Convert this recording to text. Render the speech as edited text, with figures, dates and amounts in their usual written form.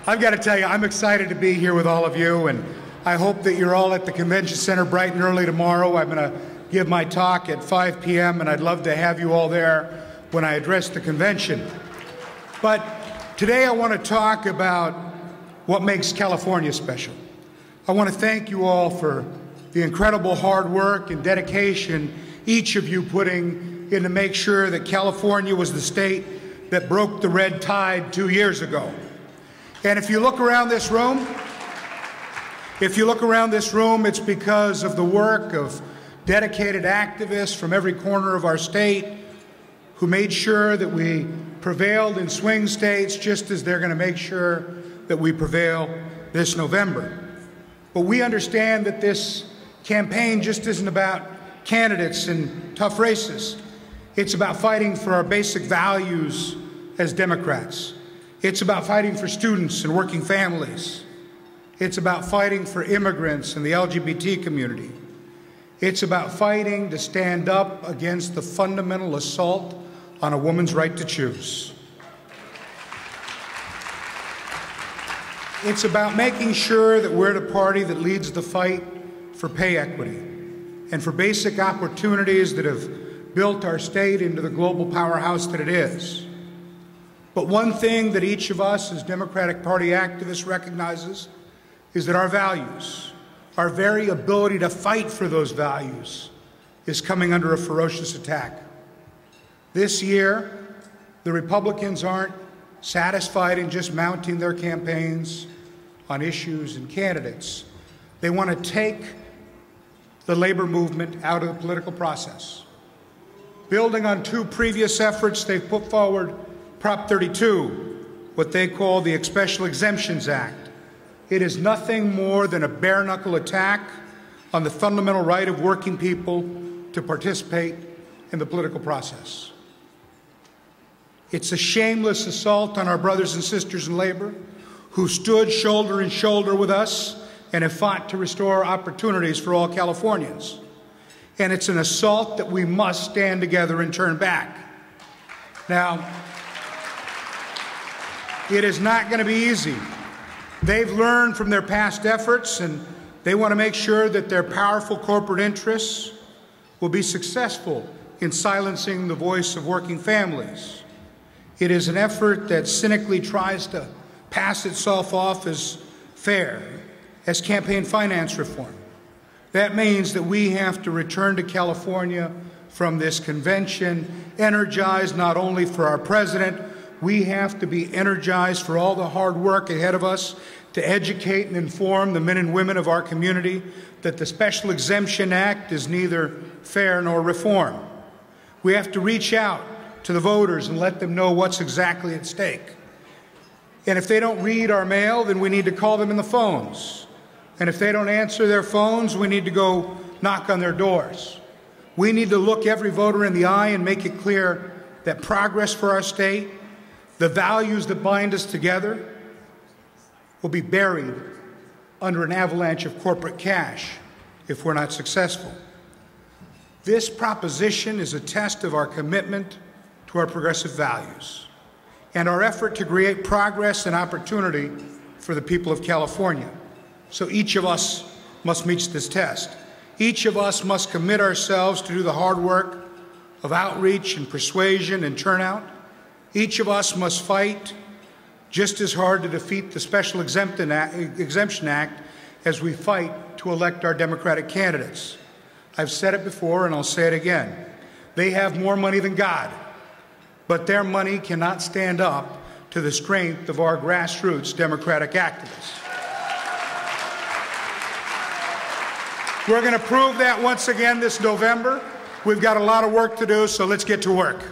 I've got to tell you, I'm excited to be here with all of you, and I hope that you're all at the Convention Center bright and early tomorrow. I'm going to give my talk at 5 p.m., and I'd love to have you all there when I address the convention. But today I want to talk about what makes California special. I want to thank you all for the incredible hard work and dedication each of you putting in to make sure that California was the state that broke the red tide 2 years ago. And if you look around this room, it's because of the work of dedicated activists from every corner of our state who made sure that we prevailed in swing states, just as they're going to make sure that we prevail this November. But we understand that this campaign just isn't about candidates and tough races. It's about fighting for our basic values as Democrats. It's about fighting for students and working families. It's about fighting for immigrants and the LGBT community. It's about fighting to stand up against the fundamental assault on a woman's right to choose. It's about making sure that we're the party that leads the fight for pay equity and for basic opportunities that have built our state into the global powerhouse that it is. But one thing that each of us as Democratic Party activists recognizes is that our values, our very ability to fight for those values, is coming under a ferocious attack. This year, the Republicans aren't satisfied in just mounting their campaigns on issues and candidates. They want to take the labor movement out of the political process. Building on two previous efforts, they've put forward Prop 32, what they call the Special Exemptions Act. It is nothing more than a bare-knuckle attack on the fundamental right of working people to participate in the political process. It's a shameless assault on our brothers and sisters in labor who stood shoulder and shoulder with us and have fought to restore opportunities for all Californians. And it's an assault that we must stand together and turn back. Now, it is not going to be easy. They've learned from their past efforts, and they want to make sure that their powerful corporate interests will be successful in silencing the voice of working families. It is an effort that cynically tries to pass itself off as fair, as campaign finance reform. That means that we have to return to California from this convention energized not only for our president, we have to be energized for all the hard work ahead of us to educate and inform the men and women of our community that the Special Exemption Act is neither fair nor reform. We have to reach out to the voters and let them know what's exactly at stake. And if they don't read our mail, then we need to call them in the phones. And if they don't answer their phones, we need to go knock on their doors. We need to look every voter in the eye and make it clear that progress for our state, the values that bind us together, will be buried under an avalanche of corporate cash if we're not successful. This proposition is a test of our commitment to our progressive values and our effort to create progress and opportunity for the people of California. So each of us must meet this test. Each of us must commit ourselves to do the hard work of outreach and persuasion and turnout. Each of us must fight just as hard to defeat the Special Exemption Act as we fight to elect our Democratic candidates. I've said it before and I'll say it again. They have more money than God, but their money cannot stand up to the strength of our grassroots Democratic activists. We're going to prove that once again this November. We've got a lot of work to do, so let's get to work.